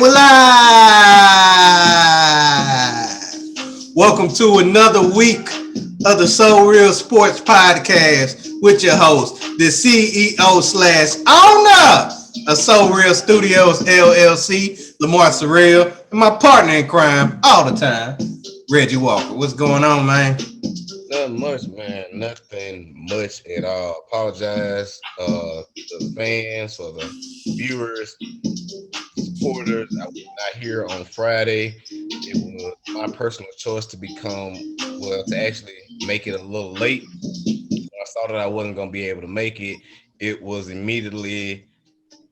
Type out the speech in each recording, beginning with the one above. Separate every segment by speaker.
Speaker 1: we're live. Welcome to another week of the SoReal Sports Podcast with your host, the CEO / owner of SoReal Studios LLC, Lamar Segment, and my partner in crime all the time, Reggie Walker. What's going on, man?
Speaker 2: Nothing much, man. Nothing much at all. Apologize to the fans or the viewers, supporters. I was not here on Friday. It was my personal choice to actually make it a little late. When I saw that I wasn't going to be able to make it, it was immediately,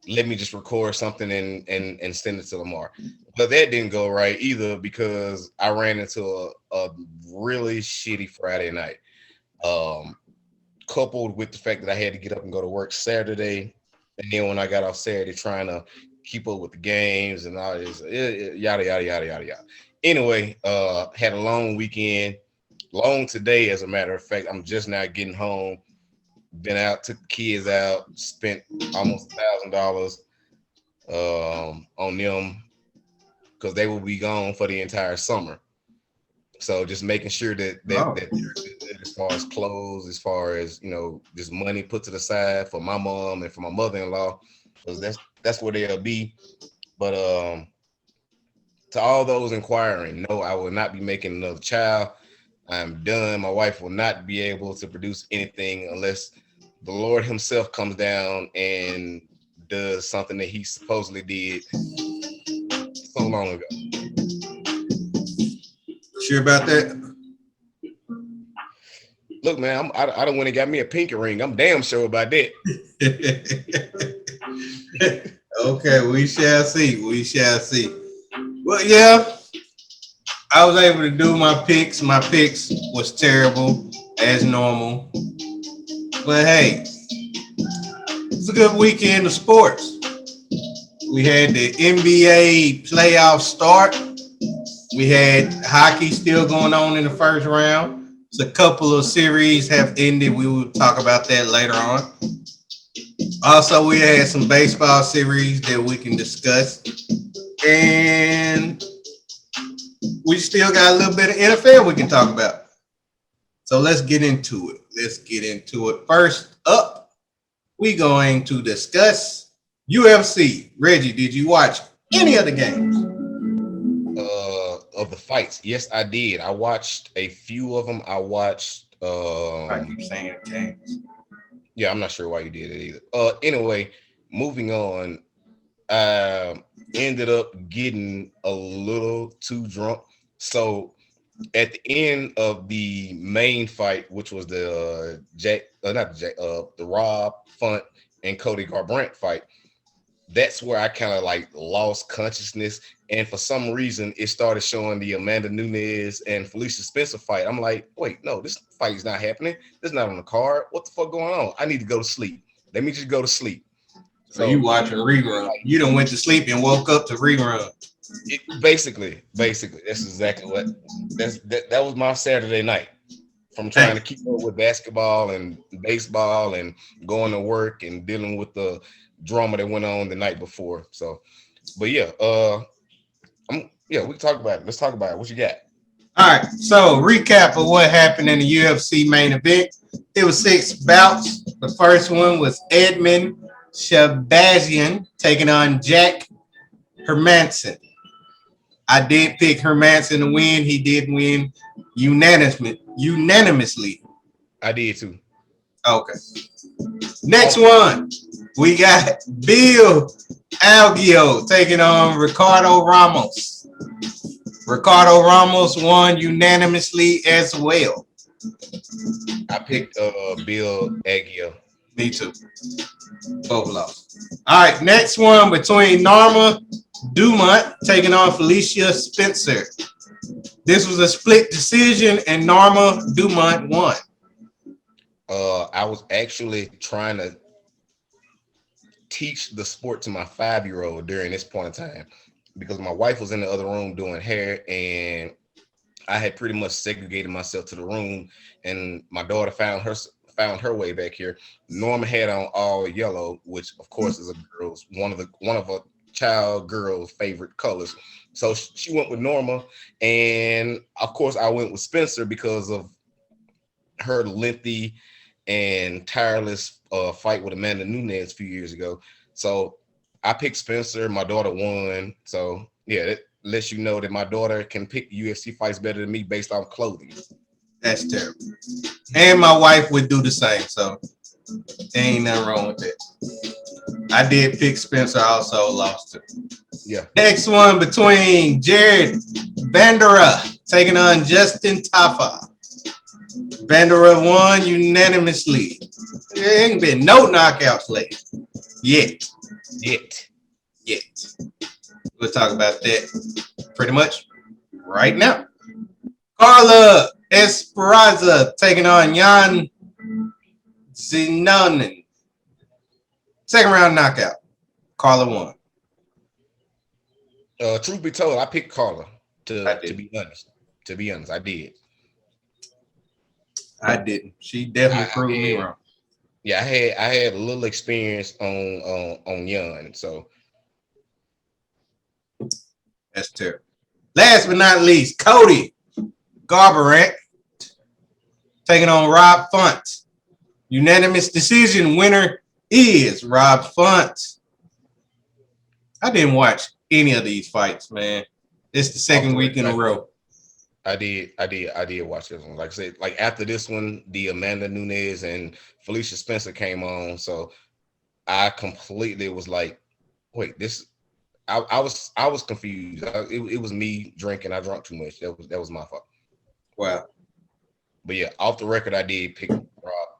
Speaker 2: let me just record something and send it to Lamar. But that didn't go right either because I ran into a really shitty Friday night. Coupled with the fact that I had to get up and go to work Saturday, and then when I got off Saturday, trying to keep up with the games and all this, yada yada yada yada yada. Anyway, had a long weekend, long today, as a matter of fact. I'm just now getting home. Been out, took the kids out, spent almost $1,000 on them because they will be gone for the entire summer. So just making sure that they're good as far as clothes, as far as, just money put to the side for my mom and for my mother-in-law, because that's where they'll be. But to all those inquiring, no, I will not be making another child. I'm done. My wife will not be able to produce anything unless the Lord himself comes down and does something that he supposedly did so long ago.
Speaker 1: Sure about that?
Speaker 2: Look, man, I done went and got me a pinky ring. I'm damn sure about that.
Speaker 1: Okay, we shall see. We shall see. Well, yeah, I was able to do my picks. My picks was terrible, as normal. But hey, it's a good weekend of sports. We had the NBA playoff start. We had hockey still going on in the first round. So a couple of series have ended. We will talk about that later on. Also, we had some baseball series that we can discuss. And we still got a little bit of NFL we can talk about. So let's get into it. First up, we're going to discuss UFC. Reggie, did you watch any of the games?
Speaker 2: Of the fights, yes, I did. I watched a few of them. I watched.
Speaker 1: I keep saying games.
Speaker 2: Yeah, I'm not sure why you did it either. Anyway, moving on. I ended up getting a little too drunk. So at the end of the main fight, which was the the Rob Font and Cody Garbrandt fight, that's where I kind of like lost consciousness. And for some reason, it started showing the Amanda Nunes and Felicia Spencer fight. I'm like, wait, no, this fight is not happening. This is not on the card. What the fuck going on? I need to go to sleep. Let me just go to sleep.
Speaker 1: So you watching rerun. You done went to sleep and woke up to rerun.
Speaker 2: Basically, that's exactly what that was my Saturday night from trying to keep up with basketball and baseball and going to work and dealing with the drama that went on the night before. So, but yeah, we can talk about it. Let's talk about it. What you got?
Speaker 1: All right. So recap of what happened in the UFC main event. It was 6 bouts. The first one was Edmund Shabazian taking on Jack Hermanson. I did pick Hermanson to win. He did win unanimously.
Speaker 2: I did too.
Speaker 1: Okay. Next one, we got Bill Algio taking on Ricardo Ramos. Ricardo Ramos won unanimously as well.
Speaker 2: I picked Bill Algio.
Speaker 1: Me too. Both lost. All right, next one between Norma Dumont taking on Felicia Spencer. This was a split decision, and Norma Dumont won.
Speaker 2: I was actually trying to teach the sport to my 5-year-old during this point in time because my wife was in the other room doing hair, and I had pretty much segregated myself to the room, and my daughter found her way back here. Norma had on all yellow, which of course is a girl's one of child girl's favorite colors. So she went with Norma, and of course I went with Spencer because of her lengthy and tireless fight with Amanda Nunes a few years ago. So I picked Spencer. My daughter won. So yeah, that lets you know that my daughter can pick UFC fights better than me based on clothing.
Speaker 1: That's terrible. And my wife would do the same. So there ain't nothing wrong with that. I did pick Spencer. I also lost it.
Speaker 2: Yeah.
Speaker 1: Next one between Jared Bandera taking on Justin Tafa. Bandera won unanimously. There ain't been no knockouts lately. Yet. We'll talk about that pretty much right now. Carla Esperanza taking on Jan Zinanen. Second round knockout. Carla won.
Speaker 2: Truth be told, I picked Carla to be honest. To be honest, I did.
Speaker 1: I didn't. She definitely proved me wrong.
Speaker 2: Yeah, I had a little experience on Jan, so
Speaker 1: that's terrible. Last but not least, Cody Garbrandt taking on Rob Font. Unanimous decision winner is Rob Font. I didn't watch any of these fights, man. It's the second week in a row.
Speaker 2: I did watch this one. Like I said, like after this one, the Amanda Nunes and Felicia Spencer came on, so I completely was like, wait, this. I was confused. It was me drinking. I drank too much. That was my fault.
Speaker 1: Wow.
Speaker 2: But yeah, off the record, I did pick Rob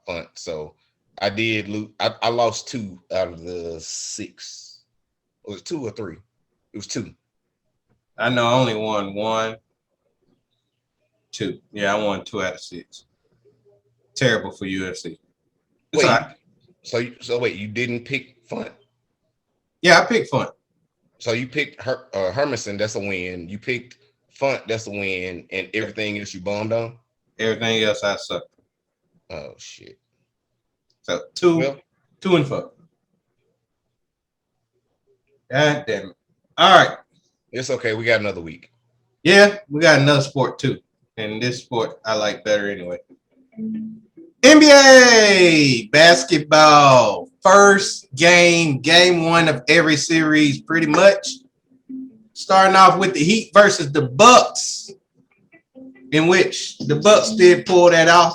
Speaker 2: Font. So I did lose. I lost 2 out of the 6. Was it 2 or 3? It was 2.
Speaker 1: I know I only won 1, 2. Yeah, I won 2 out of 6. Terrible for UFC.
Speaker 2: Wait, right. So wait, you didn't pick Font?
Speaker 1: Yeah, I picked Font.
Speaker 2: So you picked Hermanson, that's a win. You picked Font, that's a win, and everything else you bombed on?
Speaker 1: Everything else I sucked.
Speaker 2: Oh shit.
Speaker 1: So 2 and 4. God damn it. All right.
Speaker 2: It's okay. We got another week.
Speaker 1: Yeah, we got another sport too. And this sport I like better anyway. NBA basketball. First game 1 of every series, pretty much. Starting off with the Heat versus the Bucks, in which the Bucks did pull that off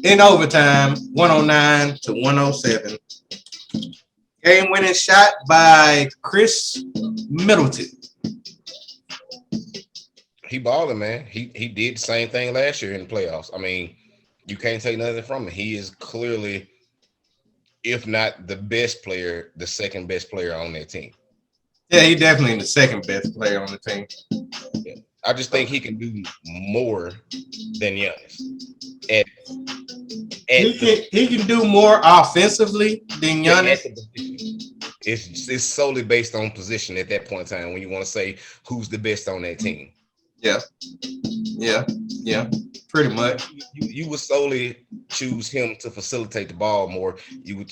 Speaker 1: in overtime, 109-107. Game-winning shot by Chris Middleton.
Speaker 2: He balling, man. He did the same thing last year in the playoffs. I mean, you can't take nothing from him. He is clearly, if not the best player, the second best player on that team.
Speaker 1: Yeah, he definitely the second best player on the team.
Speaker 2: Yeah. I just think he can do more than Giannis.
Speaker 1: He can do more offensively than Giannis.
Speaker 2: It's solely based on position at that point in time when you want to say who's the best on that team.
Speaker 1: Yeah, pretty much.
Speaker 2: You would solely choose him to facilitate the ball more. You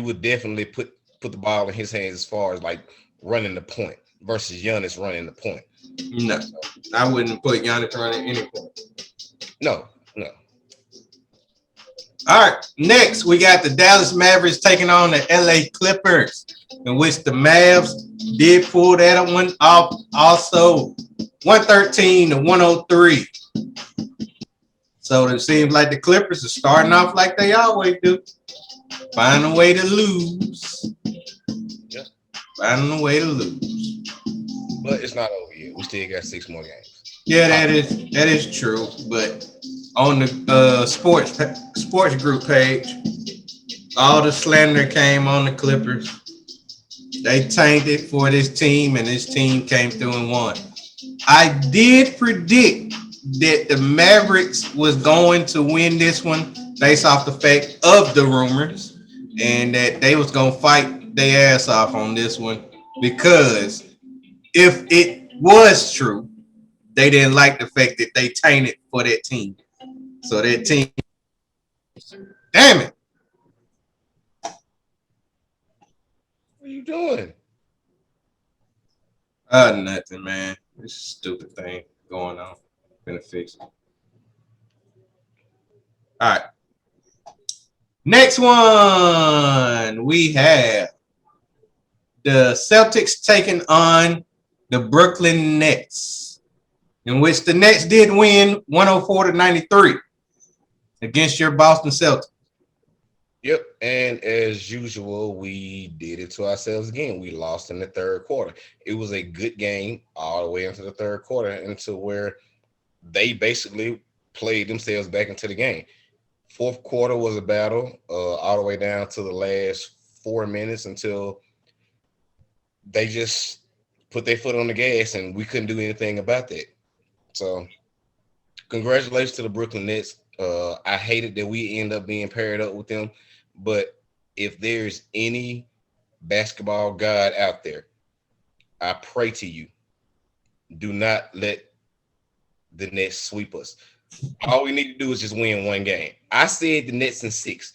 Speaker 2: would definitely put the ball in his hands as far as like running the point versus Giannis running the point.
Speaker 1: No, I wouldn't put Giannis running any point.
Speaker 2: No.
Speaker 1: All right, next we got the Dallas Mavericks taking on the LA Clippers, in which the Mavs did pull that one off also, 113-103. So it seems like the Clippers are starting off like they always do. Find a way to lose.
Speaker 2: Yeah.
Speaker 1: Finding a way to lose.
Speaker 2: But it's not over yet. We still got 6 more games.
Speaker 1: Yeah, that is true. But on the sports group page, all the slander came on the Clippers. They tanked it for this team, and this team came through and won. I did predict that the Mavericks was going to win this one based off the fact of the rumors, and that they was going to fight their ass off on this one, because if it was true, they didn't like the fact that they tainted for that team. So that team, damn it.
Speaker 2: What are you doing?
Speaker 1: Nothing, man. This stupid thing going on. Gonna fix it. All right. Next one, we have the Celtics taking on the Brooklyn Nets, in which the Nets did win 104-93 against your Boston Celtics.
Speaker 2: Yep, and as usual, we did it to ourselves again. We lost in the third quarter. It was a good game all the way into the third quarter, into where they basically played themselves back into the game. Fourth quarter was a battle, all the way down to the last 4 minutes until they just put their foot on the gas, and we couldn't do anything about that. So, congratulations to the Brooklyn Nets. I hated that we end up being paired up with them, but if there's any basketball god out there, I pray to you, do not let the Nets sweep us. All we need to do is just win one game. I said the Nets in 6.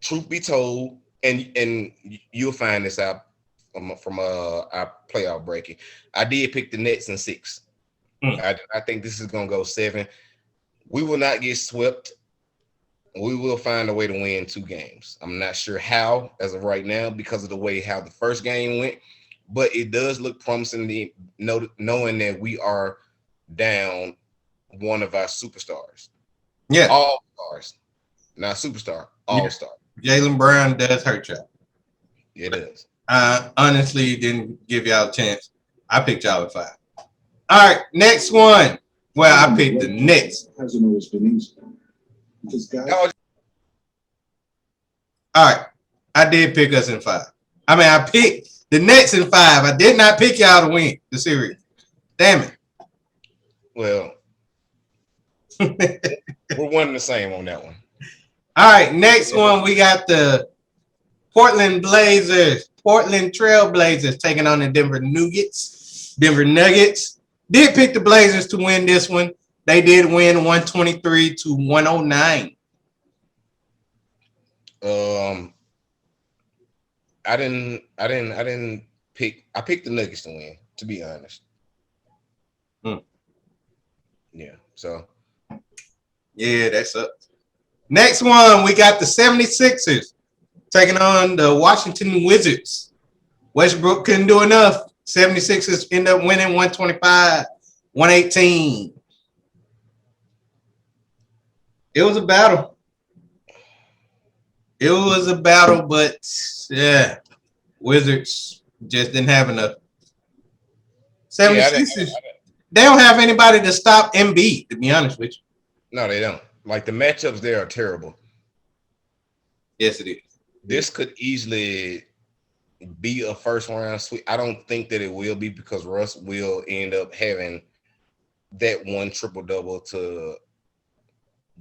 Speaker 2: Truth be told, and you'll find this out from our playoff bracket. I did pick the Nets in 6. I think this is gonna go 7. We will not get swept. We will find a way to win 2 games. I'm not sure how as of right now because of the way how the first game went, but it does look promising knowing that we are down one of our superstars.
Speaker 1: Yeah.
Speaker 2: All stars. Not superstar, all-star.
Speaker 1: Jaylen Brown does hurt y'all.
Speaker 2: It does.
Speaker 1: I honestly didn't give y'all a chance. I picked y'all at 5. All right, next one. Well, I picked the Nets.
Speaker 3: Hasn't always been easy. Because guys.
Speaker 1: All right, I did pick us in 5. I mean, I picked the Nets in 5. I did not pick y'all to win the series. Damn it.
Speaker 2: Well, we're one and the same on that one.
Speaker 1: All right, next one, we got the Portland Trail Blazers taking on the Denver Nuggets. Did pick the Blazers to win this one. They did win 123-109.
Speaker 2: I didn't pick. I picked the Nuggets to win, to be honest. Yeah, so.
Speaker 1: Yeah, that's up. Next one, we got the 76ers taking on the Washington Wizards. Westbrook couldn't do enough. 76ers end up winning 125-118. It was a battle. But yeah, Wizards just didn't have enough. 76ers, they don't have anybody to stop Embiid, to be honest with you.
Speaker 2: No, they don't. Like, the matchups there are terrible.
Speaker 1: Yes, it is.
Speaker 2: This could easily be a first round sweep. I don't think that it will be because Russ will end up having that one triple-double to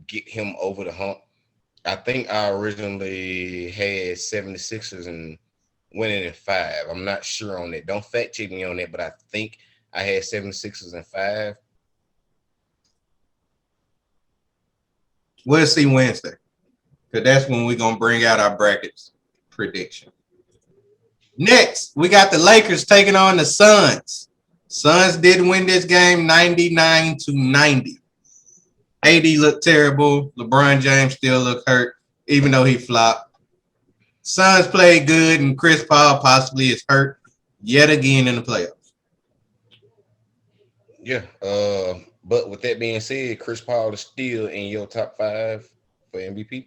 Speaker 2: get him over the hump. I think I originally had 76ers and winning in 5. I'm not sure on that. Don't fact check me on that, but I think I had 76ers in 5.
Speaker 1: We'll see Wednesday, because that's when we're going to bring out our brackets prediction. Next, we got the Lakers taking on the Suns. Suns did win this game 99-90. AD looked terrible. LeBron James still looked hurt, even though he flopped. Suns played good, and Chris Paul possibly is hurt yet again in the playoffs.
Speaker 2: Yeah, but with that being said, Chris Paul is still in your top 5 for MVP.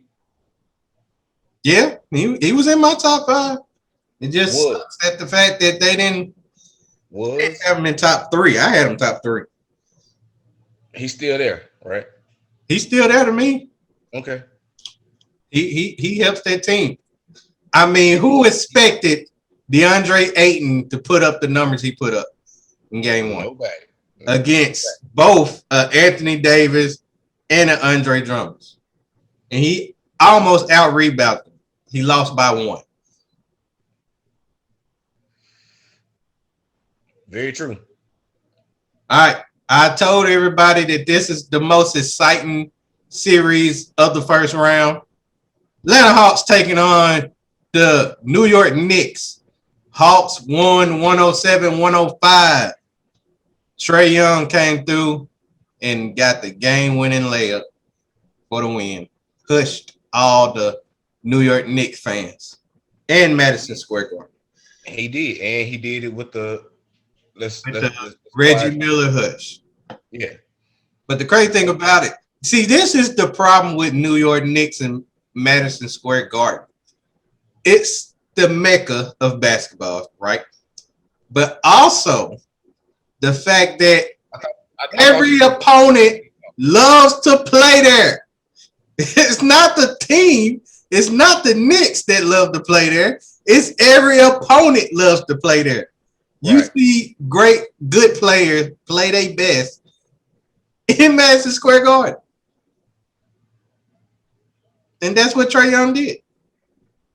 Speaker 1: Yeah, he was in my top 5. It just sucks at the fact that they didn't have him in top 3. I had him top 3.
Speaker 2: He's still there, right?
Speaker 1: He's still there to me.
Speaker 2: Okay.
Speaker 1: He helps that team. I mean, who expected DeAndre Ayton to put up the numbers he put up in game 1?
Speaker 2: Nobody.
Speaker 1: Against both Anthony Davis and Andre Drummond. And he almost out-rebounded them. He lost by 1.
Speaker 2: Very true.
Speaker 1: All right. I told everybody that this is the most exciting series of the first round. Atlanta Hawks taking on the New York Knicks. Hawks won 107-105. Trae Young came through and got the game-winning layup for the win. Hushed all the New York Knicks fans and Madison Square Garden.
Speaker 2: He did, and he did it with the let's
Speaker 1: Reggie Miller hush.
Speaker 2: Yeah.
Speaker 1: But the crazy thing about it, see, this is the problem with New York Knicks and Madison Square Garden. It's the mecca of basketball, right? But also the fact that every opponent loves to play there. It's not the team. It's not the Knicks that love to play there. It's every opponent loves to play there. You see good players play their best in Madison Square Garden. And that's what Trae Young did.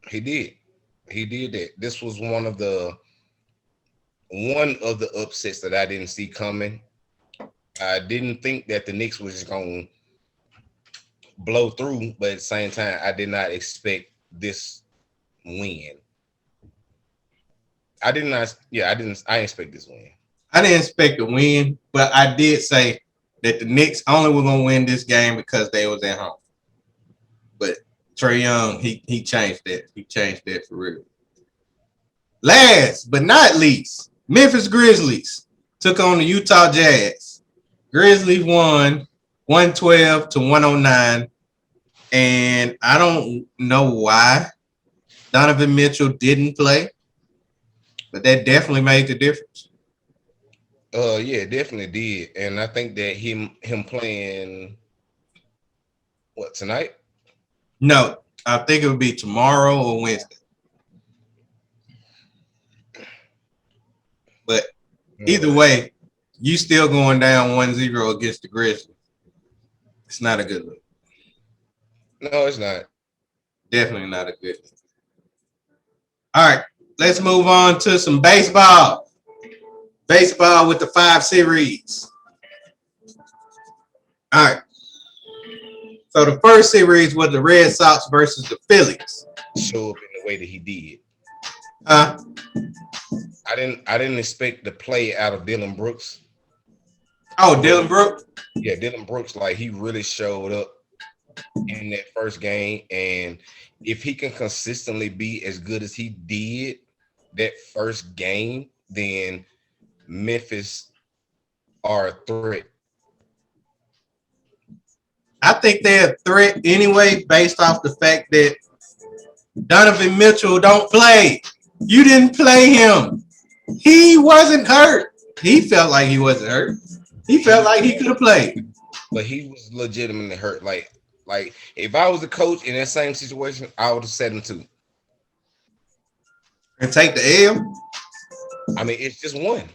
Speaker 2: He did. He did that. This was one of the upsets that I didn't see coming. I didn't think that the Knicks was just going to blow through, but at the same time, I did not expect this win. I didn't expect this win.
Speaker 1: I didn't expect a win, but I did say that the Knicks only were going to win this game because they was at home. But Trae Young, he changed that. He changed that for real. Last but not least, Memphis Grizzlies took on the Utah Jazz. Grizzlies won 112-109. And I don't know why Donovan Mitchell didn't play, but that definitely made the difference.
Speaker 2: Yeah, definitely did. And I think that him playing tonight?
Speaker 1: No, I think it would be tomorrow or Wednesday. But either way, you still going down 1-0 against the Grizzlies. It's not a good look.
Speaker 2: No, it's not.
Speaker 1: Definitely not a good look. All right, let's move on to some baseball. Baseball with the 5 series. All right. So the first series was the Red Sox versus the Phillies.
Speaker 2: Show up in the way that he did.
Speaker 1: I
Speaker 2: didn't expect the play out of Dylan Brooks.
Speaker 1: Oh, Dylan Brooks?
Speaker 2: Yeah, Dylan Brooks, like he really showed up in that first game. And if he can consistently be as good as he did that first game, then Memphis are a threat.
Speaker 1: I think they're a threat anyway, based off the fact that Donovan Mitchell don't play. You didn't play him. He wasn't hurt. He felt like he wasn't hurt. He felt like he could have played.
Speaker 2: But he was legitimately hurt. Like if I was a coach in that same situation, I would have said him too.
Speaker 1: And take the L?
Speaker 2: I mean, it's just one.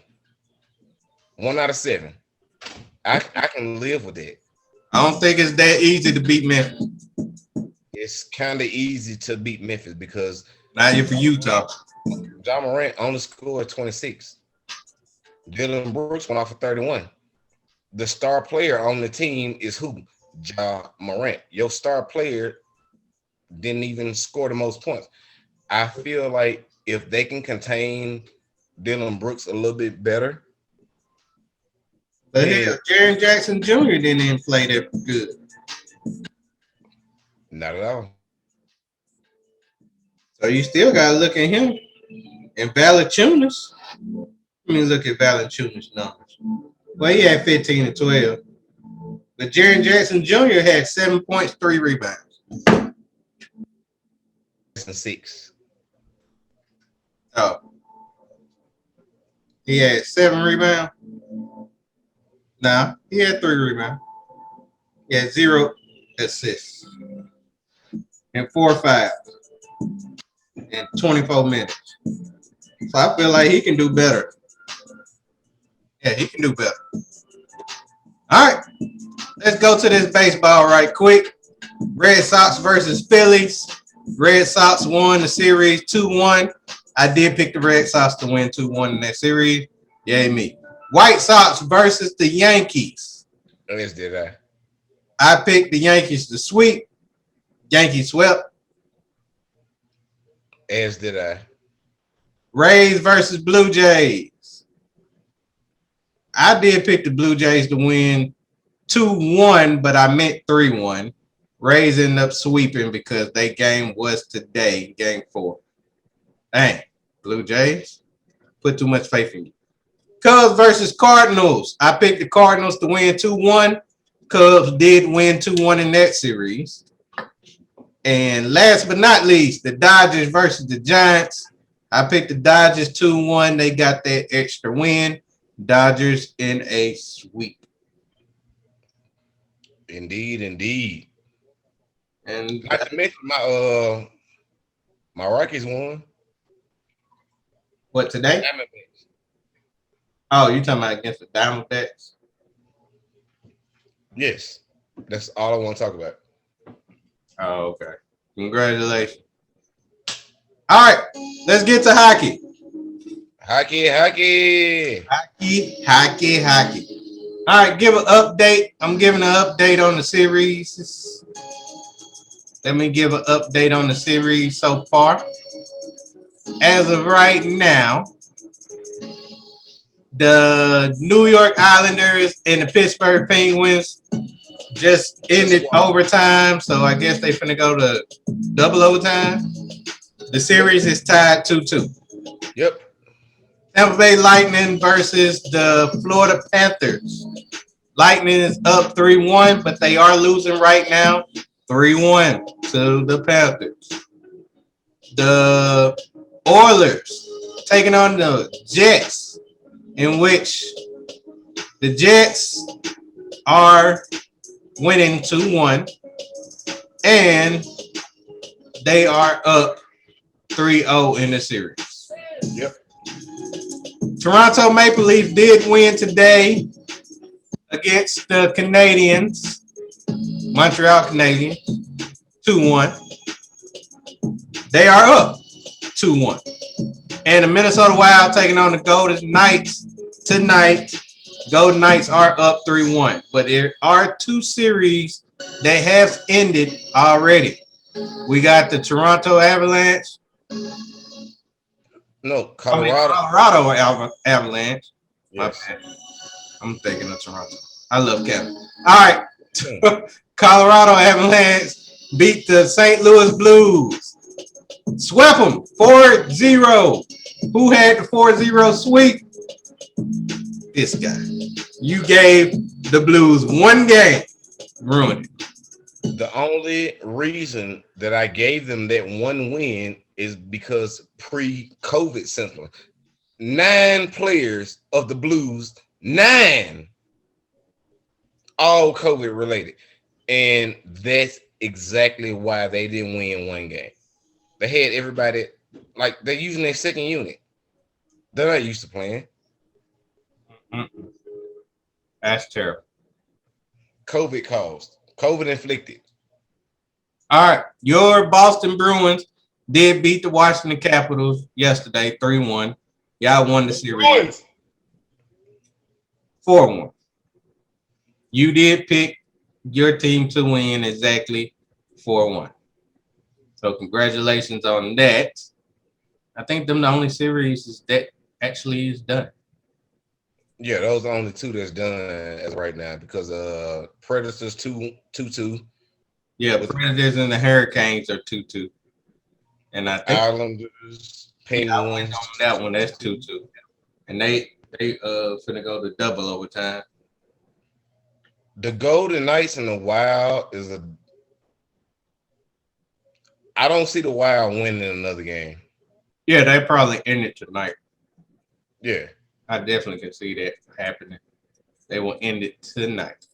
Speaker 2: 1 out of 7. I can live with that.
Speaker 1: I don't think it's that easy to beat Memphis.
Speaker 2: It's kind of easy to beat Memphis because
Speaker 1: not if for Utah.
Speaker 2: John Morant only scored 26. Dylan Brooks went off for 31. The star player on the team is who? Ja Morant. Your star player didn't even score the most points. I feel like if they can contain Dylan Brooks a little bit better.
Speaker 1: But hell, Jaren Jackson Jr. didn't even play that good.
Speaker 2: Not at all.
Speaker 1: So you still got to look at him. And Valanciunas. Let me look at Valanciunas' numbers. Well, he had 15 and 12. But Jaren Jackson Jr. had 7 points, 3 rebounds.
Speaker 2: 6.
Speaker 1: Oh. He had 7 rebounds. Nah, he had 3 rebounds. He had 0 assists. And 4 fouls. In 24 minutes. So I feel like he can do better. Yeah, he can do better. All right. Let's go to this baseball right quick. Red Sox versus Phillies. Red Sox won the series 2-1. I did pick the Red Sox to win 2-1 in that series. Yay me. White Sox versus the Yankees.
Speaker 2: Yes, did I?
Speaker 1: I picked the Yankees to sweep. Yankees swept.
Speaker 2: As did I.
Speaker 1: Rays versus Blue Jays. I did pick the Blue Jays to win 2-1, but I meant 3-1. Rays ended up sweeping because their game was today, game 4. Dang, Blue Jays, put too much faith in you. Cubs versus Cardinals. I picked the Cardinals to win 2-1. Cubs did win 2-1 in that series. And last but not least, the Dodgers versus the Giants. I picked the Dodgers 2-1. They got that extra win. Dodgers in a sweep.
Speaker 2: Indeed, indeed.
Speaker 1: And
Speaker 2: Not to mention my Rockies won.
Speaker 1: what today?
Speaker 2: Diamondbacks.
Speaker 1: Oh, you talking about against the Diamondbacks?
Speaker 2: Yes, that's all I want to talk about.
Speaker 1: Oh, okay. Congratulations. All right, let's get to hockey.
Speaker 2: Hockey.
Speaker 1: All right, give an update. I'm giving an update on the series. Let me give an update on the series so far. As of right now, the New York Islanders and the Pittsburgh Penguins just ended overtime, so I guess they finna go to double overtime. The series is tied 2-2.
Speaker 2: Yep.
Speaker 1: Tampa Bay Lightning versus the Florida Panthers. Lightning is up 3-1, but they are losing right now 3-1 to the Panthers. The Oilers taking on the Jets, in which the Jets are winning 2-1, and they are up 3-0 in the series.
Speaker 2: Yep.
Speaker 1: Toronto Maple Leafs did win today against the Canadiens, Montreal Canadiens, 2-1. They are up 2-1. And the Minnesota Wild taking on the Golden Knights tonight. Golden Knights are up 3-1. But there are 2 series that have ended already. We got the Toronto Avalanche.
Speaker 2: No, Colorado.
Speaker 1: Colorado Avalanche.
Speaker 2: Yes.
Speaker 1: I'm thinking of Toronto. I love Kevin. All right. Colorado Avalanche beat the St. Louis Blues. Swept them 4-0. Who had the 4-0 sweep? This guy. You gave the Blues 1 game. Ruined it.
Speaker 2: The only reason that I gave them that 1 win is because pre-COVID symptom. 9 players of the Blues, 9, all COVID related. And that's exactly why they didn't win 1 game. They had everybody, like, they're using their second unit. They're not used to playing.
Speaker 1: That's terrible.
Speaker 2: COVID caused. COVID inflicted.
Speaker 1: All right. Your Boston Bruins did beat the Washington Capitals yesterday, 3-1. Y'all won the series. 4-1. You did pick your team to win exactly 4-1. So congratulations on that. I think them the only series that actually is done.
Speaker 2: Yeah, those are the only 2 that's done as of right now because Predators 2-2.
Speaker 1: Yeah, the Predators and the Hurricanes are 2-2. And I think
Speaker 2: Islanders, Penguins.
Speaker 1: on that one, that's 2-2. And they finna go to double overtime.
Speaker 2: The Golden Knights and the Wild is a. I don't see the Wild winning another game.
Speaker 1: Yeah, they probably end it tonight.
Speaker 2: Yeah,
Speaker 1: I definitely can see that happening. They will end it tonight.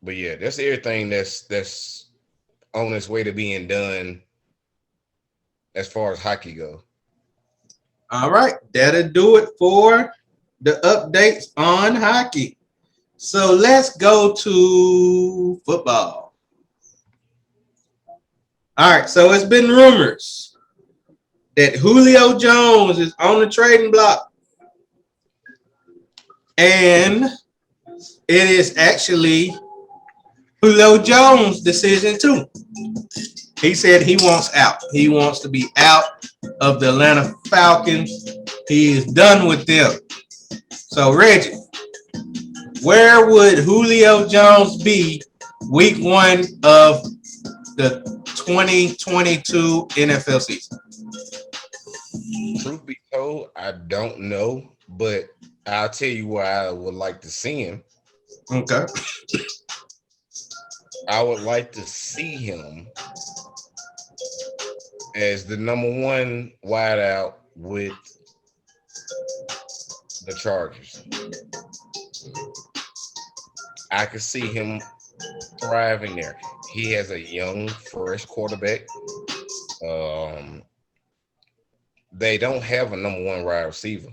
Speaker 2: but yeah, that's everything that's on its way to being done as far as hockey go.
Speaker 1: All right, that'll do it for the updates on hockey. So let's go to football. All right, so it's been rumors that Julio Jones is on the trading block. And it is actually Julio Jones' decision too. He said he wants out. He wants to be out of the Atlanta Falcons. He is done with them. So, Reggie, where would Julio Jones be week 1 of the 2022 NFL season?
Speaker 2: Truth be told, I don't know, but I'll tell you where I would like to see him.
Speaker 1: Okay.
Speaker 2: I would like to see him as the number 1 wideout with the Chargers. I could see him thriving there. He has a young, fresh quarterback. They don't have a number 1 wide receiver.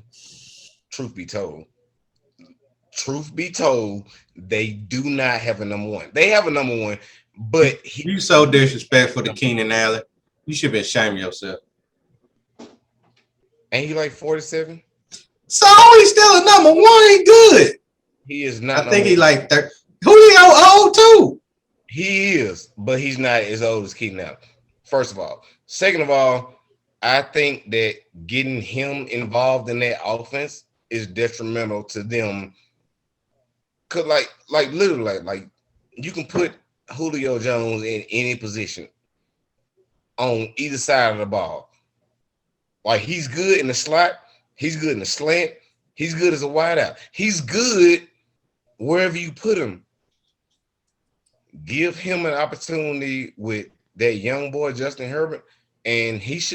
Speaker 2: Truth be told, they do not have a number 1. They have a number 1, but
Speaker 1: you so disrespectful to Keenan Allen. You should be ashamed of yourself.
Speaker 2: Ain't he like 47?
Speaker 1: So he's still a number 1. He good.
Speaker 2: He is not.
Speaker 1: I think he like 30. Julio old too.
Speaker 2: He is, but he's not as old as Keenan Allen. First of all. Second of all, I think that getting him involved in that offense is detrimental to them. Cause like literally, like you can put Julio Jones in any position on either side of the ball. Like he's good in the slot, he's good in the slant, he's good as a wideout. He's good wherever you put him. Give him an opportunity with that young boy Justin Herbert, and he's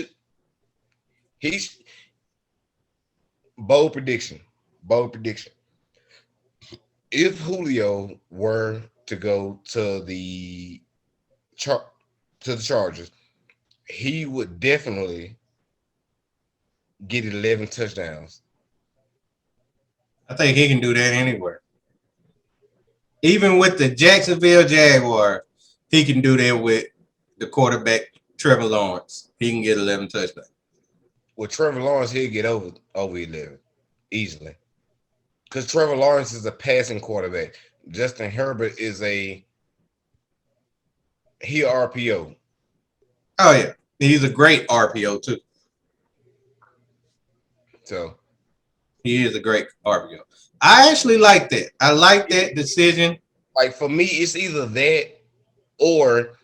Speaker 2: bold prediction. If Julio were to go to the Chargers, he would definitely get 11 touchdowns.
Speaker 1: I think he can do that anywhere. Even with the Jacksonville Jaguars, he can do that with the quarterback Trevor Lawrence. He can get 11 touchdowns.
Speaker 2: With Trevor Lawrence, he'll get over 11 easily. Because Trevor Lawrence is a passing quarterback. Justin Herbert is he RPO.
Speaker 1: Oh, yeah. He's a great RPO, too.
Speaker 2: So
Speaker 1: he is a great RPO. I actually like that. I like that decision.
Speaker 2: Like for me, it's either that or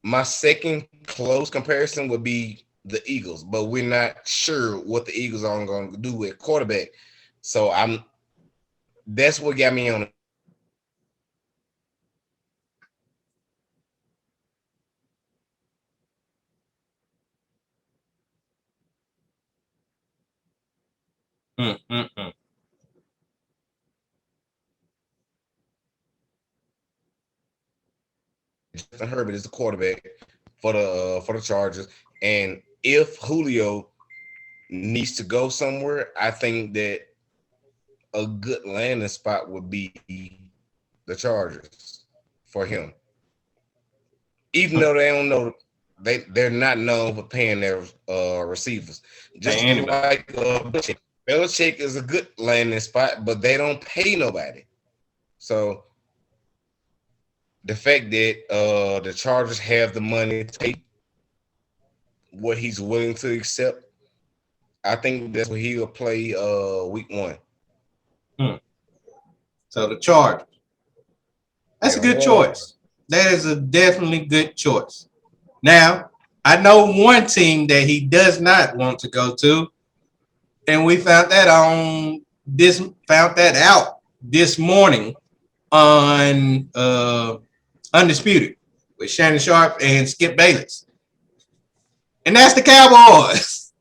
Speaker 2: my second close comparison would be the Eagles, but we're not sure what the Eagles are going to do with quarterback. So that's what got me on. Justin Herbert is the quarterback for the Chargers, and if Julio needs to go somewhere, I think that a good landing spot would be the Chargers for him. Even though they don't know, they're not known for paying their receivers. Just like Belichick. Belichick is a good landing spot, but they don't pay nobody. So the fact that the Chargers have the money to pay what he's willing to accept, I think that's what he'll play week 1.
Speaker 1: So the Chargers. That's a good choice. That is a definitely good choice. Now, I know one team that he does not want to go to, and we found that out this morning on Undisputed with Shannon Sharp and Skip Bayless. And that's the Cowboys.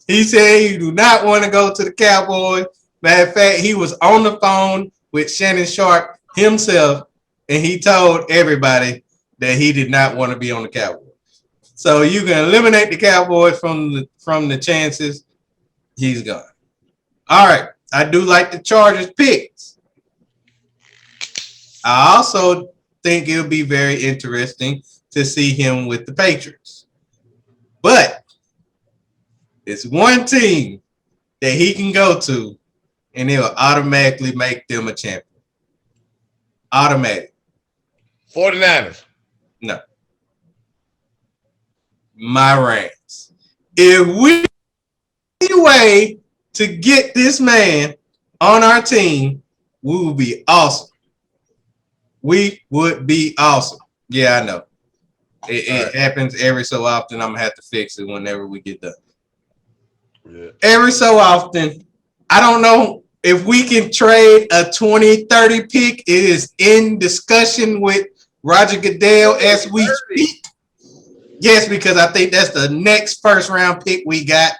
Speaker 1: He said he do not want to go to the Cowboys. Matter of fact, he was on the phone with Shannon Sharp himself, and he told everybody that he did not want to be on the Cowboys. So you can eliminate the Cowboys from the chances. He's gone. All right. I do like the Chargers picks. I also think it'll be very interesting to see him with the Patriots. But it's one team that he can go to, and it will automatically make them a champion. Automatic.
Speaker 2: 49ers.
Speaker 1: No. my rants. If we any way to get this man on our team, we would be awesome. We would be awesome. Yeah, I know. It happens every so often. I'm gonna have to fix it whenever we get done. Yeah. Every so often, I don't know if we can trade a 2030 pick. It is in discussion with Roger Goodell as we speak. Yes, because I think that's the next first round pick we got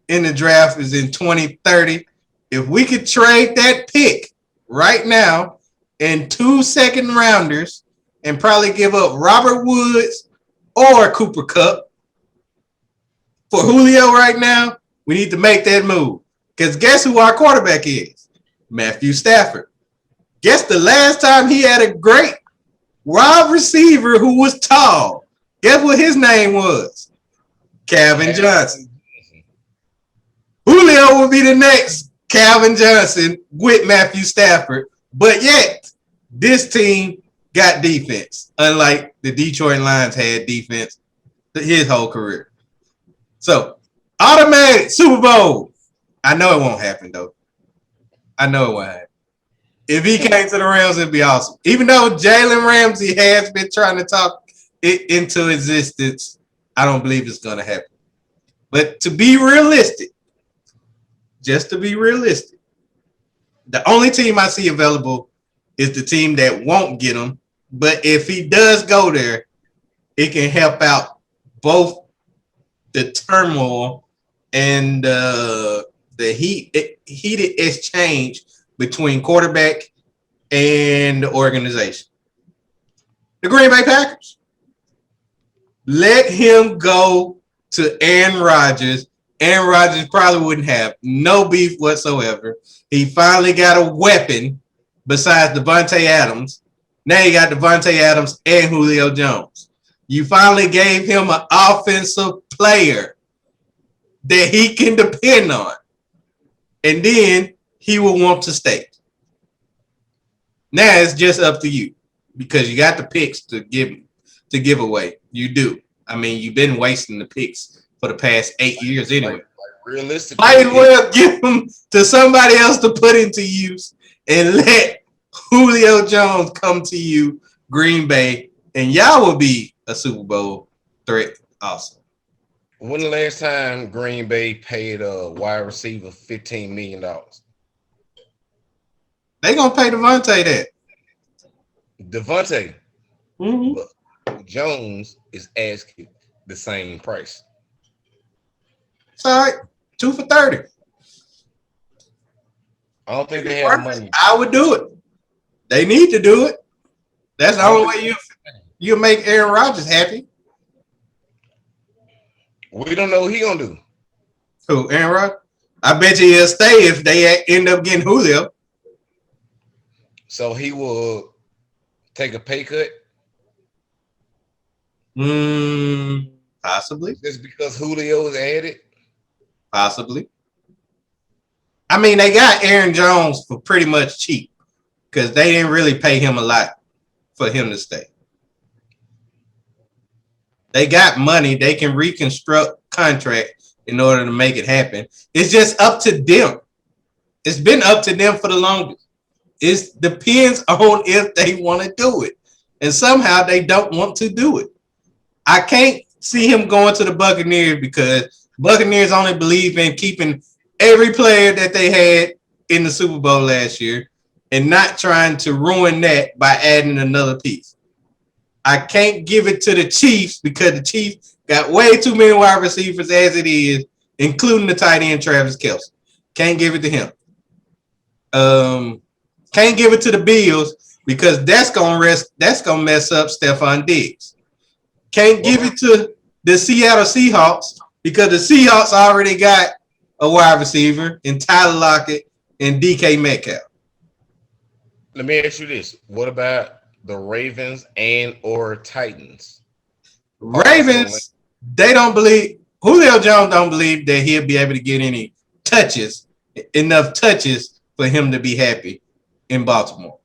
Speaker 1: in the draft is in 2030. If we could trade that pick right now and 2 second rounders and probably give up Robert Woods or Cooper Kupp for Julio right now, we need to make that move. Because guess who our quarterback is? Matthew Stafford. Guess the last time he had a great wide receiver who was tall. Guess what his name was? Calvin Johnson. Julio will be the next Calvin Johnson with Matthew Stafford. But yet, this team got defense, unlike the Detroit Lions had defense his whole career. So, automatic Super Bowl. I know it won't happen, though. I know it won't happen. If he came to the Rams, it'd be awesome. Even though Jalen Ramsey has been trying to talk it into existence, I don't believe it's going to happen. But to be realistic, just to be realistic, the only team I see available is the team that won't get him. But if he does go there, it can help out both the turmoil and the heated exchange between quarterback and the organization. The Green Bay Packers. Let him go to Aaron Rodgers. Aaron Rodgers probably wouldn't have no beef whatsoever. He finally got a weapon besides Devontae Adams. Now you got Devontae Adams and Julio Jones. You finally gave him an offensive player that he can depend on. And then he will want to stay. Now it's just up to you because you got the picks to give away. You do. I mean, you've been wasting the picks for the past 8 years anyway. Like realistically, might as well give them to somebody else to put into use and let Julio Jones come to you, Green Bay, and y'all will be a Super Bowl threat also.
Speaker 2: When the last time Green Bay paid a wide receiver $15 million?
Speaker 1: They gonna pay Devontae that.
Speaker 2: Devontae. Mm-hmm. But Jones is asking the same price.
Speaker 1: It's all right. 2 for $30.
Speaker 2: I don't think they have money.
Speaker 1: I would do it. They need to do it. That's the only way you'll make Aaron Rodgers happy.
Speaker 2: We don't know what he gonna do.
Speaker 1: Who, Aaron Rodgers? I bet you he'll stay if they end up getting Julio.
Speaker 2: So he will take a pay cut?
Speaker 1: Possibly.
Speaker 2: Just because Julio is added?
Speaker 1: Possibly. I mean, they got Aaron Jones for pretty much cheap because they didn't really pay him a lot for him to stay. They got money. They can reconstruct contract in order to make it happen. It's just up to them. It's been up to them for the longest. It depends on if they want to do it. And somehow they don't want to do it. I can't see him going to the Buccaneers because Buccaneers only believe in keeping every player that they had in the Super Bowl last year and not trying to ruin that by adding another piece. I can't give it to the Chiefs because the Chiefs got way too many wide receivers as it is, including the tight end Travis Kelce. Can't give it to him. Can't give it to the Bills because that's gonna mess up Stephon Diggs. Can't give it to the Seattle Seahawks because the Seahawks already got a wide receiver in Tyler Lockett and DK Metcalf.
Speaker 2: Let me ask you this. What about the Ravens and or Titans?
Speaker 1: Ravens, they don't believe Julio Jones don't believe that he'll be able to get any enough touches for him to be happy in Baltimore.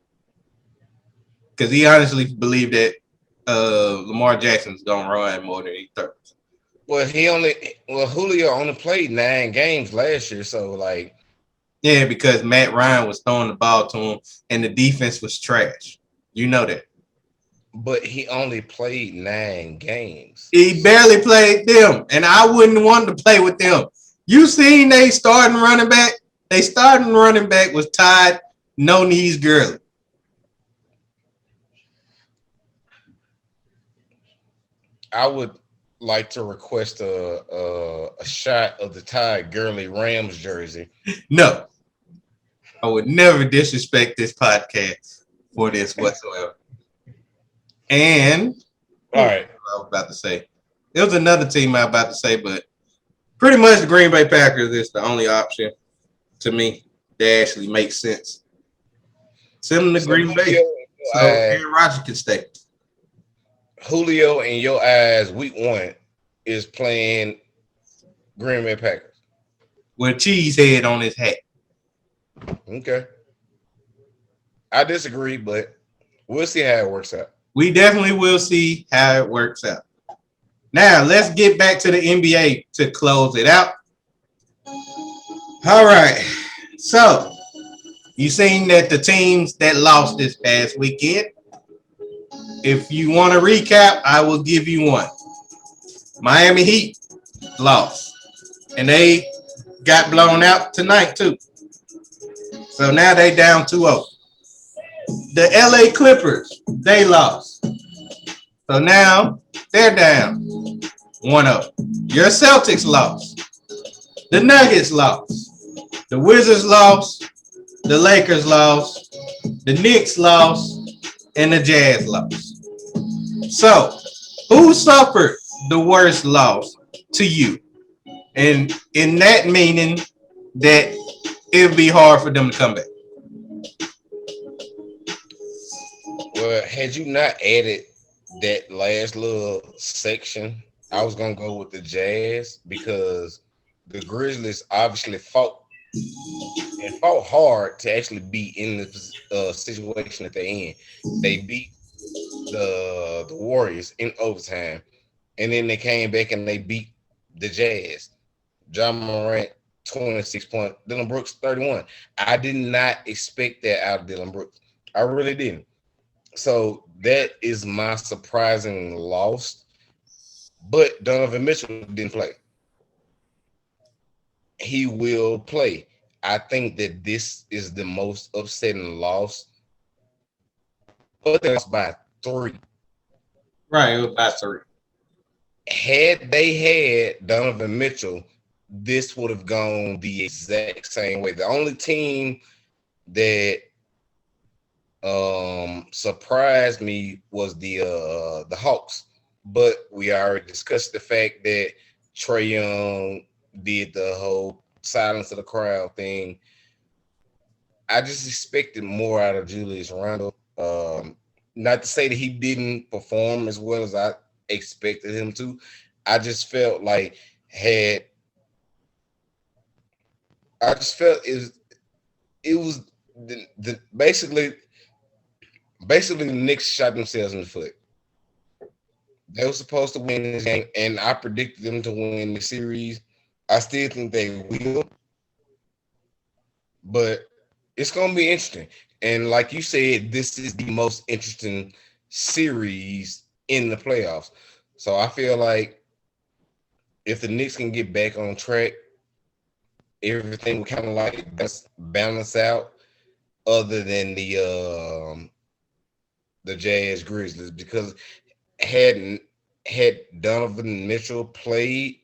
Speaker 1: Because he honestly believed that Lamar Jackson's gonna run more than he throws.
Speaker 2: Well, Julio only played 9 games last year, so like,
Speaker 1: Yeah, because Matt Ryan was throwing the ball to him and the defense was trash. You know that.
Speaker 2: but he only played 9 games.
Speaker 1: He barely played them, and I wouldn't want to play with them. You seen they starting running back? They starting running back was Todd No Knees Gurley.
Speaker 2: I would like to request a shot of the Todd Gurley Rams jersey.
Speaker 1: No, I would never disrespect this podcast for this whatsoever. And
Speaker 2: All
Speaker 1: what
Speaker 2: right.
Speaker 1: I was about to say, there was another team I was about to say, but pretty much the Green Bay Packers is the only option to me that actually makes sense. Send them to
Speaker 2: So
Speaker 1: Green Bay so Aaron Rodgers can stay.
Speaker 2: Julio in your eyes, week 1 is playing Green Bay Packers.
Speaker 1: With a cheese head on his hat.
Speaker 2: Okay. I disagree, but we'll see how it works out.
Speaker 1: We definitely will see how it works out. Now, let's get back to the NBA to close it out. All right. So, you seen that the teams that lost this past weekend. If you want to recap, I will give you one. Miami Heat lost. And they got blown out tonight, too. So now they down 2-0. The LA Clippers, they lost. So now they're down 1-0. Your Celtics lost. The Nuggets lost. The Wizards lost. The Lakers lost. The Knicks lost. And the Jazz lost. So, who suffered the worst loss to you? And in that meaning that it would be hard for them to come back.
Speaker 2: Well, had you not added that last little section, I was gonna go with the Jazz because the Grizzlies obviously fought hard to actually be in the situation that they're in. They beat the Warriors in overtime, and then they came back and they beat the Jazz. John Morant 26 points, Dylan Brooks 31. I did not expect that out of Dylan Brooks. I really didn't. So that is my surprising loss. But Donovan Mitchell didn't play. He will play. I think that this is the most upsetting loss. But they lost by 3.
Speaker 1: Right, it was by 3.
Speaker 2: Had they had Donovan Mitchell, this would have gone the exact same way. The only team that surprised me was the Hawks, but we already discussed the fact that Trae Young did the whole silence of the crowd thing. I just expected more out of Julius Randle. Not to say that he didn't perform as well as I expected him to. I just felt like had I just felt it was the basically the Knicks shot themselves in the foot. They were supposed to win this game, and I predicted them to win the series. I still think they will, but it's gonna be interesting. And like you said, this is the most interesting series in the playoffs. So I feel like if the Knicks can get back on track, everything will kind of like balance out, other than the Jazz Grizzlies, because had had Donovan Mitchell played,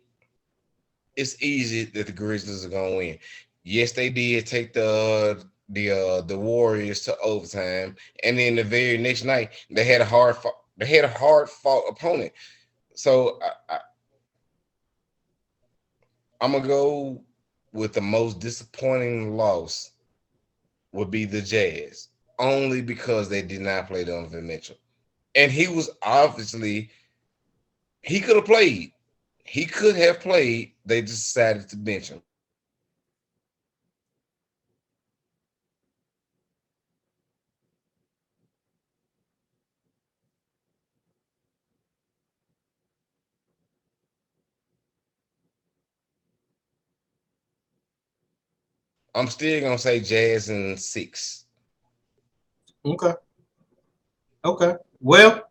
Speaker 2: it's easy that the Grizzlies are gonna win. Yes, they did take the Warriors to overtime, and then the very next night they had a hard fought opponent. So I'm gonna go with the most disappointing loss would be the Jazz, only because they did not play Donovan Mitchell, and he was obviously he could have played. He could have played. They just decided to bench him. I'm still gonna say Jazz in 6.
Speaker 1: Okay. Okay. Well,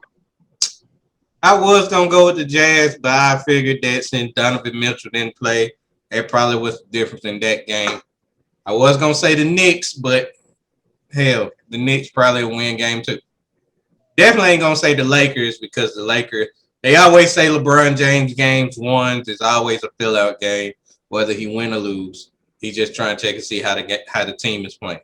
Speaker 1: I was gonna go with the Jazz, but I figured that since Donovan Mitchell didn't play, that probably was the difference in that game. I was gonna say the Knicks, but hell, the Knicks probably will win game 2. Definitely ain't gonna say the Lakers because the Lakers, they always say LeBron James games 1 is always a fill out game, whether he win or lose. He's just trying to check and see how the team is playing.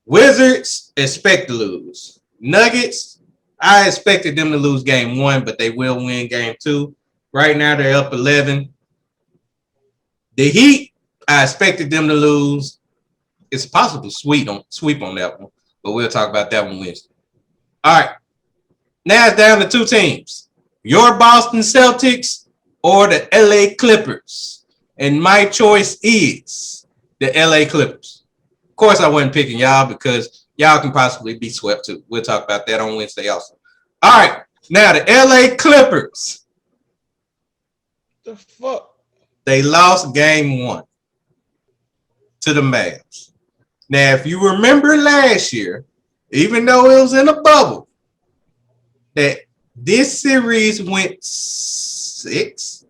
Speaker 1: Wizards expect to lose. Nuggets, I expected them to lose game 1, but they will win game 2. Right now they're up 11. The Heat, I expected them to lose. It's possible sweep on that one, but we'll talk about that one Wednesday. All right. Now it's down to 2 teams. Your Boston Celtics or the LA Clippers. And my choice is the LA Clippers. Of course, I wasn't picking y'all because y'all can possibly be swept too. We'll talk about that on Wednesday also. All right. Now the LA Clippers.
Speaker 2: The fuck?
Speaker 1: They lost game 1 to the Mavs. Now, if you remember last year, even though it was in a bubble, that this series went 6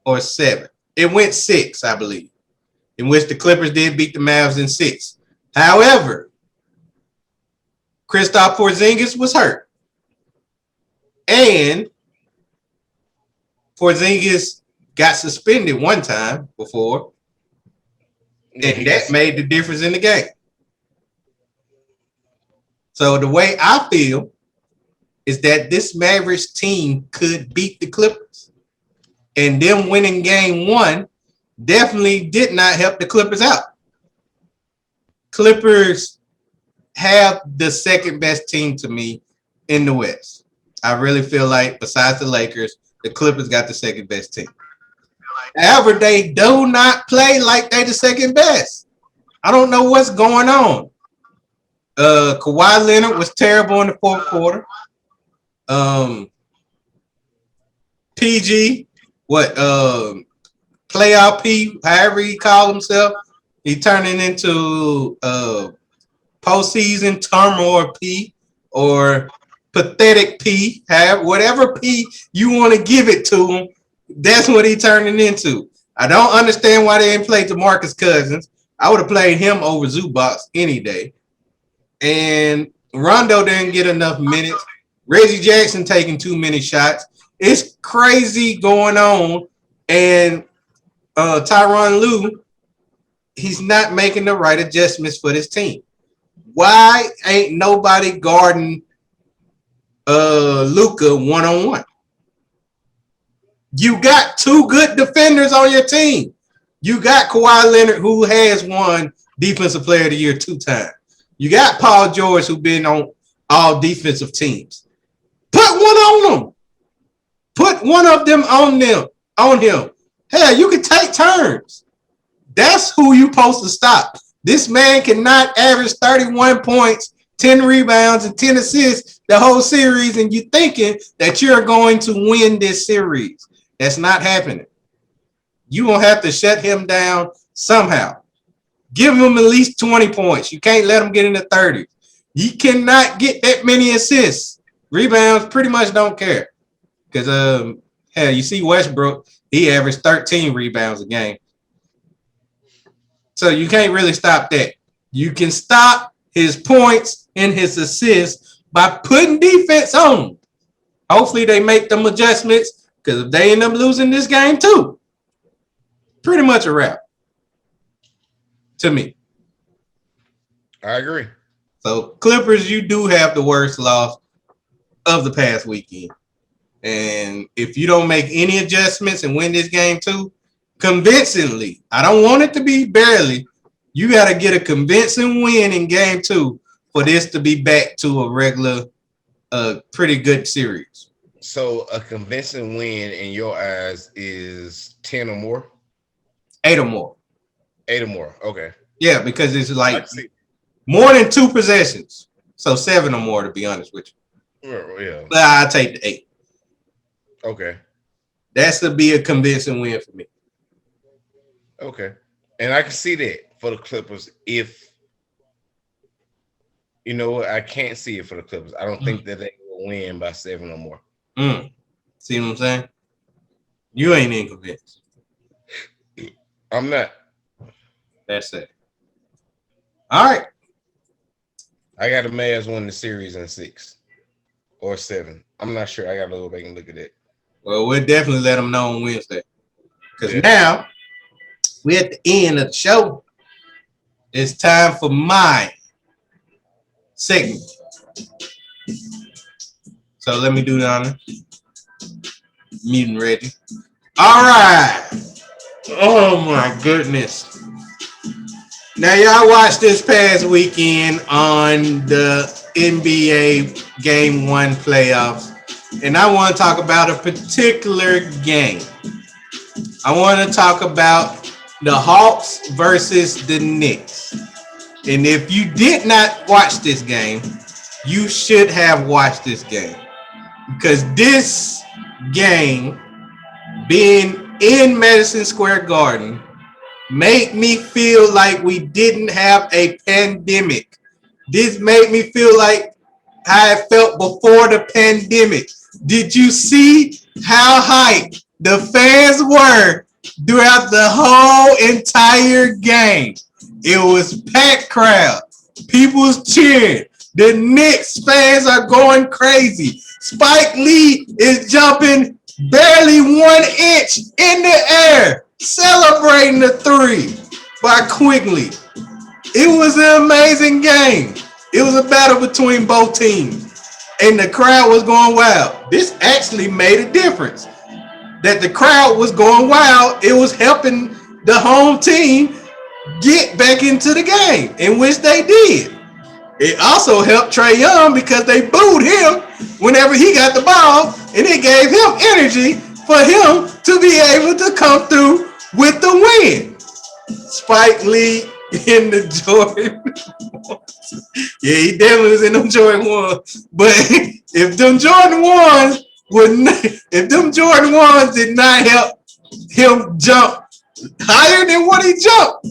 Speaker 1: or 7. It went 6, I believe, in which the Clippers did beat the Mavs in 6. However, Kristaps Porzingis was hurt. And Porzingis got suspended one time before, and that made the difference in the game. So the way I feel is that this Mavericks team could beat the Clippers. And them winning game 1 definitely did not help the Clippers out. Clippers have the second best team to me in the West. I really feel like besides the Lakers, the Clippers got the second best team. However, they do not play like they the second best. I don't know what's going on. Kawhi Leonard was terrible in the 4th quarter. PG, playoff P, however he called himself, he turning into postseason turmoil P or pathetic P, whatever P you want to give it to him, that's what he turning into. I don't understand why they didn't play DeMarcus Cousins. I would have played him over Zubac any day. And Rondo didn't get enough minutes. Reggie Jackson taking too many shots. It's crazy going on. And Tyronn Lue, he's not making the right adjustments for this team. Why ain't nobody guarding Luka one-on-one? You got 2 good defenders on your team. You got Kawhi Leonard, who has won Defensive Player of the Year 2 times. You got Paul George, who's been on all defensive teams. Put one on them. Put one of them on him. Hell, you can take turns. That's who you supposed to stop. This man cannot average 31 points, 10 rebounds, and 10 assists the whole series, and you thinking that you're going to win this series. That's not happening. You will have to shut him down somehow. Give him at least 20 points. You can't let him get in the 30s. You cannot get that many assists. Rebounds pretty much don't care. Because, hell, you see Westbrook, he averaged 13 rebounds a game. So you can't really stop that. You can stop his points and his assists by putting defense on. Hopefully they make them adjustments, because if they end up losing this game too, pretty much a wrap to me.
Speaker 2: I agree.
Speaker 1: So Clippers, you do have the worst loss of the past weekend. And if you don't make any adjustments and win this game too, convincingly, I don't want it to be barely, you got to get a convincing win in game 2 for this to be back to a regular, pretty good series.
Speaker 2: So a convincing win in your eyes is 10 or more?
Speaker 1: 8 or more.
Speaker 2: 8 or more. Okay.
Speaker 1: Yeah, because it's like more than 2 possessions. So 7 or more, to be honest with you.
Speaker 2: Yeah.
Speaker 1: But I'll take the 8.
Speaker 2: Okay.
Speaker 1: That's to be a convincing win for me.
Speaker 2: Okay. And I can see that for the Clippers if you know what, I can't see it for the Clippers. I don't think that they will win by 7 or more.
Speaker 1: See what I'm saying? You ain't even convinced.
Speaker 2: I'm not.
Speaker 1: That's it. All right.
Speaker 2: I got the Mavs winning the series in 6 or 7. I'm not sure. I got to go back and look at it.
Speaker 1: Well, we'll definitely let them know on Wednesday. Because
Speaker 2: Yeah.
Speaker 1: now we're at the end of the show. It's time for my segment. So let me do the honor. Mutant Reggie. All right. Oh my goodness. Now y'all watched this past weekend on the NBA Game 1 playoffs. And I want to talk about a particular game. I want to talk about the Hawks versus the Knicks. And if you did not watch this game, you should have watched this game. Because this game, being in Madison Square Garden, made me feel like we didn't have a pandemic. This made me feel like how I felt before the pandemic. Did you see how hyped the fans were throughout the whole entire game? It was packed crowd. People was cheering. The Knicks fans are going crazy. Spike Lee is jumping barely 1 inch in the air, celebrating the 3 by Quigley. It was an amazing game. It was a battle between both teams, and the crowd was going wild. This actually made a difference. That the crowd was going wild. It was helping the home team get back into the game, in which they did. It also helped Trae Young because they booed him whenever he got the ball, and it gave him energy for him to be able to come through with the win. Spike Lee in the Jordan ones. Yeah, he definitely was in them Jordan ones. But if them Jordan ones did not help him jump higher than what he jumped,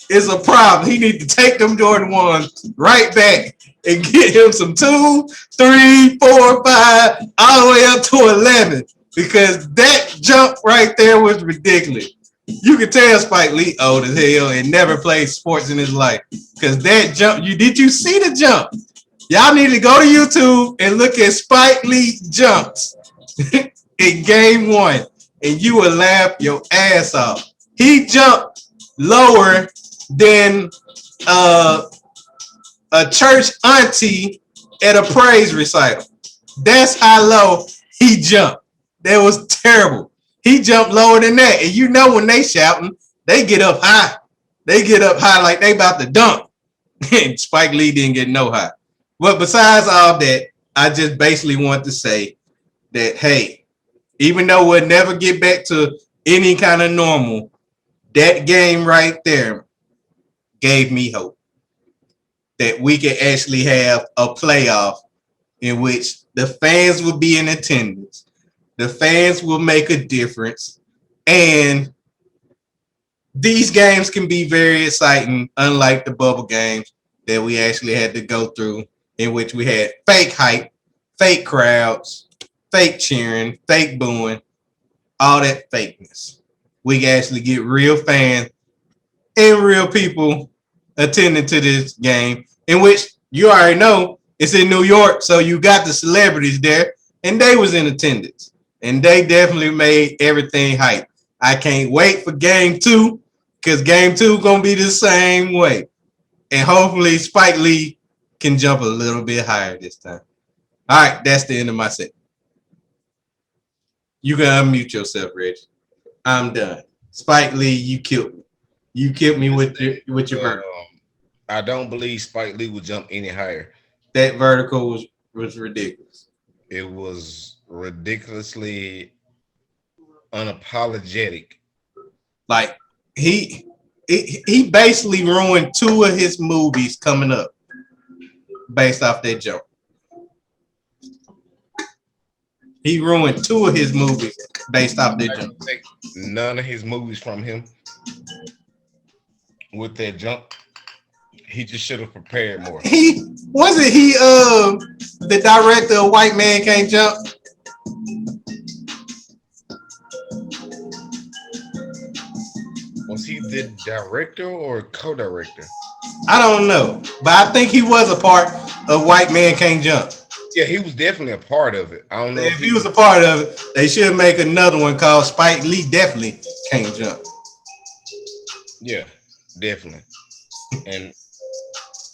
Speaker 1: it's a problem. He need to take them Jordan ones right back and get him some 2, 3, 4, 5, all the way up to 11. Because that jump right there was ridiculous. You can tell Spike Lee old as hell and never played sports in his life. Because that jump, did you see the jump? Y'all need to go to YouTube and look at Spike Lee jumps in game 1, and you will laugh your ass off. He jumped lower than a church auntie at a praise recital. That's how low he jumped. That was terrible. He jumped lower than that. And you know when they shouting, they get up high. They get up high like they about to dunk. And Spike Lee didn't get no high. But besides all that, I just basically want to say that, hey, even though we'll never get back to any kind of normal, that game right there gave me hope that we could actually have a playoff in which the fans will be in attendance. The fans will make a difference. And these games can be very exciting, unlike the bubble games that we actually had to go through, in which we had fake hype, fake crowds, fake cheering, fake booing, all that fakeness. We can actually get real fans and real people attending to this game, in which you already know it's in New York, so you got the celebrities there, and they was in attendance. And they definitely made everything hype. I can't wait for game 2, because game 2 gonna be the same way. And hopefully Spike Lee can jump a little bit higher this time. All right, that's the end of my set. You can unmute yourself, Reggie. I'm done. Spike Lee, you killed me. You killed me with your vertical.
Speaker 2: I don't believe Spike Lee would jump any higher.
Speaker 1: That vertical was ridiculous.
Speaker 2: It was ridiculously unapologetic.
Speaker 1: Like he basically ruined 2 of his movies coming up based off that jump. He ruined 2 of his movies based off that jump.
Speaker 2: Take none of his movies from him. with that jump. He just should have prepared more.
Speaker 1: He wasn't he the director of White Man Can't Jump.
Speaker 2: Was he the director or co-director?
Speaker 1: I don't know, but I think he was a part of White Man Can't Jump.
Speaker 2: Yeah, he was definitely a part of it. I don't know
Speaker 1: If he was a part of it, they should make another one called Spike Lee Definitely Can't Jump.
Speaker 2: Yeah, definitely. And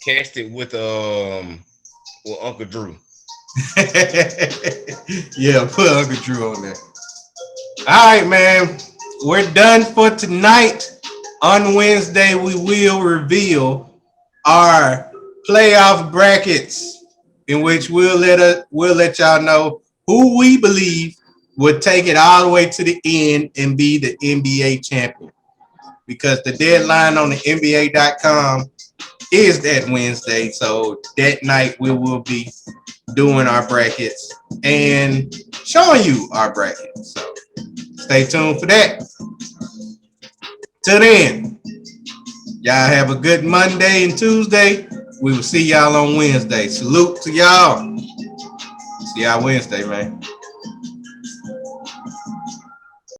Speaker 2: cast it with Uncle Drew.
Speaker 1: Yeah, put Uncle Drew on there. All right, man. We're done for tonight. On Wednesday, we will reveal our playoff brackets, in which we'll let y'all know who we believe would take it all the way to the end and be the NBA champion. Because the deadline on the NBA.com is that Wednesday. So that night we will be doing our brackets and showing you our brackets. So stay tuned for that. Till then, y'all have a good Monday and Tuesday. We will see y'all on Wednesday. Salute to y'all. See y'all Wednesday, man.